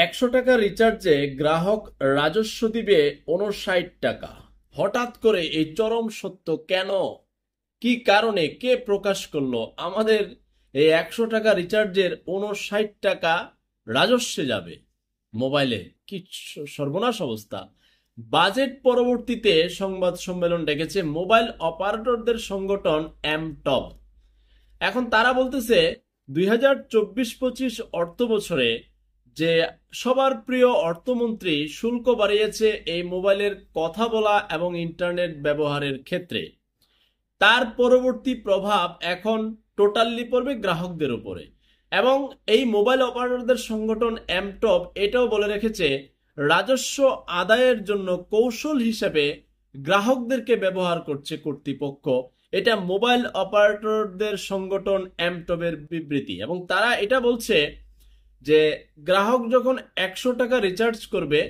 100 টাকা রিচার্জে গ্রাহক রাজস্ব দিবে 59 টাকা। হঠাৎ করে এই চরম সত্য কেন, কি কারণে, কে প্রকাশ করলো? আমাদের এই 100 টাকা রিচার্জের 59 টাকা রাজস্বে যাবে মোবাইলে। কি সর্বনাশ অবস্থা! বাজেট পরবর্তীতে সংবাদ সম্মেলন ডেকেছে মোবাইল অপারেটরদের সংগঠন এমটব। এখন তারা বলতেছে 2024-25 অর্থ বছরে যে সবার প্রিয় অর্থমন্ত্রী শুল্ক বাড়িয়েছে এই মোবাইলের কথা বলা এবং ইন্টারনেট ব্যবহারের ক্ষেত্রে। তার পরবর্তী প্রভাব এখন টোটালি পড়বে গ্রাহকদের উপরে। এবং এই মোবাইল অপারেটরদের সংগঠন এমটব এটাও বলে রেখেছে রাজস্ব আদায়ের জন্য কৌশল হিসেবে গ্রাহকদেরকে ব্যবহার করছে কর্তৃপক্ষ। এটা মোবাইল অপারেটরদের সংগঠন এমটবের বিবৃতি। এবং তারা এটা বলছে যে গ্রাহক যখন 100 টাকা রিচার্জ করবে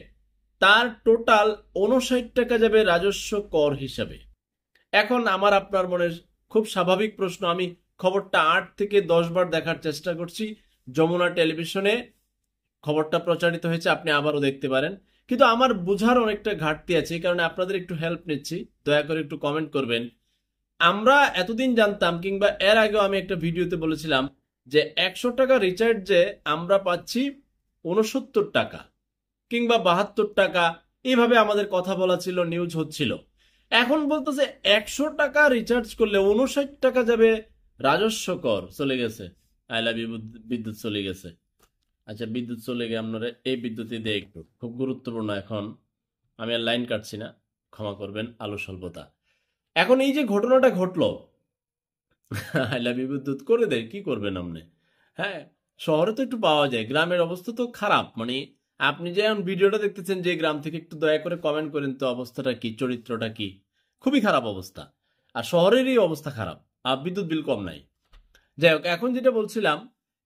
তার টোটাল 59 টাকা যাবে রাজস্ব কর হিসাবে। এখন আমার আপনার মনে খুব স্বাভাবিক প্রশ্ন, আমি খবরটা 8 থেকে 10 বার দেখার চেষ্টা করছি, যমুনা টেলিভিশনে খবরটা প্রচারিত হয়েছে, আপনি আবারও দেখতে পারেন, কিন্তু আমার বোঝার অনেকটা ঘাটতি আছে। এই কারণে আপনাদের একটু হেল্প নিচ্ছি, দয়া করে একটু কমেন্ট করবেন। আমরা এতদিন জানতাম, কিংবা এর আগেও আমি একটা ভিডিওতে বলেছিলাম যে 100 টাকা রিচার্জে আমরা পাচ্ছি 69 টাকা কিংবা 72 টাকা, এইভাবে আমাদের কথা বলা ছিল, নিউজ হচ্ছিল। এখন বলতেছে 100 টাকা রিচার্জ করলে 59 টাকা যাবে রাজস্ব কর। চলে গেছে, আই লাভ ইউ বিদ্যুৎ চলে গেছে। আচ্ছা, বিদ্যুৎ চলে গিয়ে আপনারা এই বিদ্যুৎই দিয়ে একটু, খুব গুরুত্বপূর্ণ। এখন আমি আর লাইন কাটছি না, ক্ষমা করবেন আলো স্বল্পতা। এখন এই যে ঘটনাটা ঘটলো, আই লাভ ইউ বিদ্যুৎ করে দেয়, কি করবেন আপনি? হ্যাঁ, শহরে তো একটু পাওয়া যায়, গ্রামের অবস্থা তো খারাপ। মানে আপনি যে ভিডিওটা দেখতেছেন যে গ্রাম থেকে, একটু দয়া করে কমেন্ট করেন তো অবস্থাটা কি, চরিত্রটা কি। খুবই খারাপ অবস্থা, আর শহরেরই অবস্থা খারাপ, আর বিদ্যুৎ বিল কম নাই। যাই হোক, এখন যেটা বলছিলাম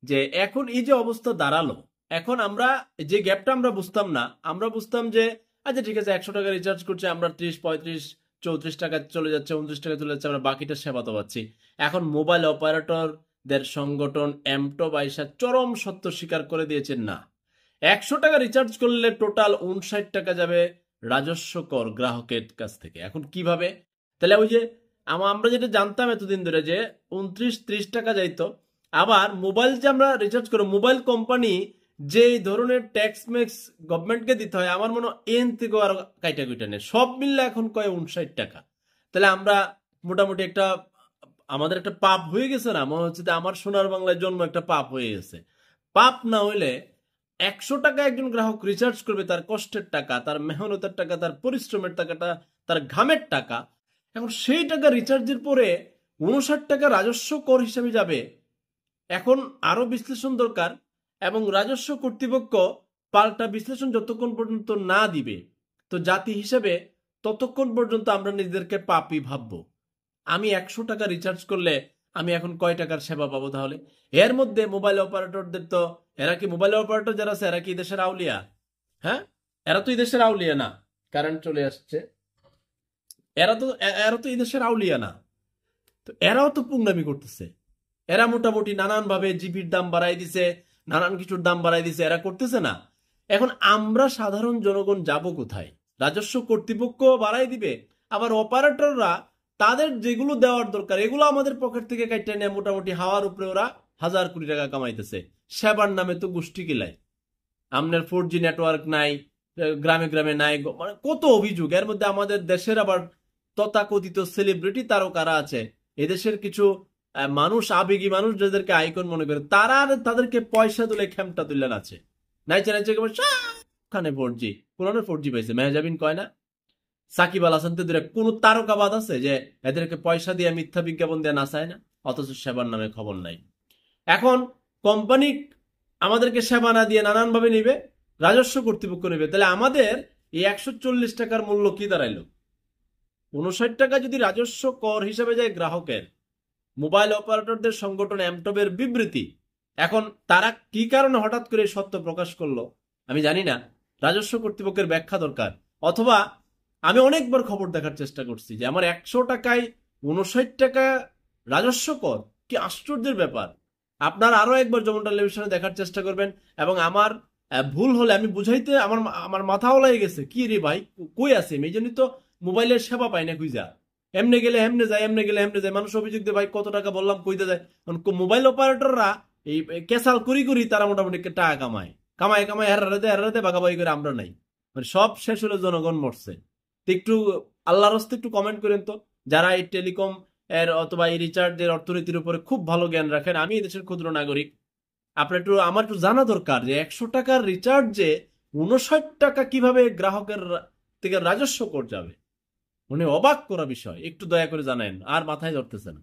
যে এখন এই যে অবস্থা দাঁড়ালো, এখন আমরা যে গ্যাপটা আমরা বুঝতাম না, আমরা বুঝতাম যে আচ্ছা ঠিক আছে 100 টাকা রিচার্জ করছে, আমরা 30, 35, 34 টাকা চলে যাচ্ছে, 29 টাকা চলে যাচ্ছে, আমরা বাকিটা সেবা তো পাচ্ছি। এখন মোবাইল অপারেটরদের সংগঠন এমটব আইসা চরম সত্য স্বীকার করে দিয়েছেন, না, 100 টাকা রিচার্জ করলে টোটাল 59 টাকা যাবে রাজস্ব কর গ্রাহকের কাছ থেকে। এখন কিভাবে? তাহলে ওই যে আমরা যেটা জানতাম এতদিন ধরে যে 29-30 টাকা যাইতো, আবার মোবাইল যে আমরা রিচার্জ করি, মোবাইল কোম্পানি যে ধরনের ট্যাক্স ম্যাক্স গভর্নমেন্টকে দিতে হয়, আমার মনে হয় এন থেকে আরো কাইটা কুইটা নেই, সব মিললে এখন কয় 59 টাকা। তাহলে আমরা মোটামুটি একটা, আমাদের একটা পাপ হয়ে গেছে না? মনে হচ্ছে যে আমার সোনার বাংলায় জন্ম একটা পাপ হয়ে গেছে। পাপ না হইলে 100 টাকা একজন গ্রাহক রিচার্জ করবে, তার কষ্টের টাকা, তার মেহনতের টাকা, তার পরিশ্রমের টাকাটা, তার ঘামের টাকা। এখন সেই টাকা রিচার্জের পরে 59 টাকা রাজস্ব কর হিসেবে যাবে। এখন আরো বিশ্লেষণ দরকার, এবং রাজস্ব কর্তৃপক্ষ পাল্টা বিশ্লেষণ যতক্ষণ পর্যন্ত না দিবে, তো জাতি হিসেবে ততক্ষণ পর্যন্ত আমরা নিজেদেরকে পাপী ভাববো। আমি 100 টাকা রিচার্জ করলে আমি এখন কয় টাকার সেবা পাবো তাহলে? এর মধ্যে মোবাইল অপারেটরদের তো, এরা কি মোবাইল অপারেটর যারা আছে এরা কি দেশের আউলিয়া? হ্যাঁ, এরা তো এই দেশের আউলিয়া না। কারেন্ট চলে আসছে। এরা তো এই দেশের আউলিয়া না। তো এরাও তো পুংনামি করতেছে। এরা মোটামুটি নানান ভাবে জিবির দাম বাড়াই দিছে, নানান কিছুর দাম বাড়াই দিছে, এরা করতেছে না। এখন আমরা সাধারণ জনগণ যাব কোথায়? রাজস্ব কর্তৃপক্ষ বাড়াই দিবে, আবার অপারেটররা তাদের যেগুলো দেওয়ার দরকার এগুলো আমাদের পকেট থেকে কাটতে নেয়। মোটামুটি হাওয়ার উপরে ওরা 1000 কোটি টাকা কামাইতেছে, সেবার নামে তো গোষ্ঠী কিলাই। আপনার 4G নেটওয়ার্ক নাই, গ্রামে গ্রামে নাই, মানে কত অভিযোগ। এর মধ্যে আমাদের দেশের আবার তথাকথিত সেলিব্রিটি তারকারা আছে, এদেশের কিছু মানুষ, আবেগী মানুষ যাদেরকে আইকন মনে করে, তারা তাদেরকে পয়সা তুলে খেমটা তুলে আছে, নাইচে নাইচে খানে 4G, কোন 4G পাইছে। মেহজাবিন কয় না, সাকিব আল হাসান, কোন তারকাবাদ আছে যে এদেরকে পয়সা দিয়ে মিথ্যা বিজ্ঞাপন দিয়ে নাচায় না, অথচ সেবার নামে খবর নাই। এখন কোম্পানি আমাদেরকে সেবা না দিয়ে নানান ভাবে নিবে, রাজস্ব কর্তৃপক্ষ নেবে। তাহলে আমাদের এই 140 টাকার মূল্য কি দাঁড়াইলো? 59 টাকা যদি রাজস্ব কর হিসাবে যায় গ্রাহকের। মোবাইল অপারেটরদের সংগঠন এমটবের বিবৃতি। এখন তারা কি কারণে হঠাৎ করে সত্য প্রকাশ করলো আমি জানি না, রাজস্ব কর্তৃপক্ষের ব্যাখ্যা দরকার। অথবা আমি অনেকবার খবর দেখার চেষ্টা করছি যে আমার 100 টাকায় 59 টাকা রাজস্ব কর, কি আশ্চর্যের ব্যাপার। আপনারা আরো একবার যমুনা টেলিভিশনে দেখার চেষ্টা করবেন, এবং আমার ভুল হলে আমি বুঝাইতে আমার আমার মাথা ওলাই গেছে, কি রে ভাই কই আছে এই জন্যই তো মোবাইলের সেবা পাই না খুঁজা। এমনে গেলে এমনে যায়, এমনে গেলে এমনে যায়, মানুষ অভিযোগ দেয় ভাই কত টাকা বললাম কইতে যায়। মোবাইল অপারেটররা এই ক্যাসাল করি করি তারা মোটামুটি টাকা কামায়, কামায় কামায় হেরাতে ভাগাভাগি করে, আমরা নাই। মানে সব শেষ হলে জনগণ মরছে। তো একটু আল্লাহর হস্তে একটু কমেন্ট করেন তো, যারা এই টেলিকম এর অথবা এই রিচার্জের অর্থনীতির উপরে খুব ভালো জ্ঞান রাখেন। আমি এই দেশের ক্ষুদ্র নাগরিক, আপনার একটু আমার একটু জানা দরকার যে 100 টাকার রিচার্জে 59 টাকা কিভাবে গ্রাহকের থেকে রাজস্ব কর যাবে। মানে অবাক করা বিষয়, একটু দয়া করে জানেন, আর মাথায় ধরতেছে না।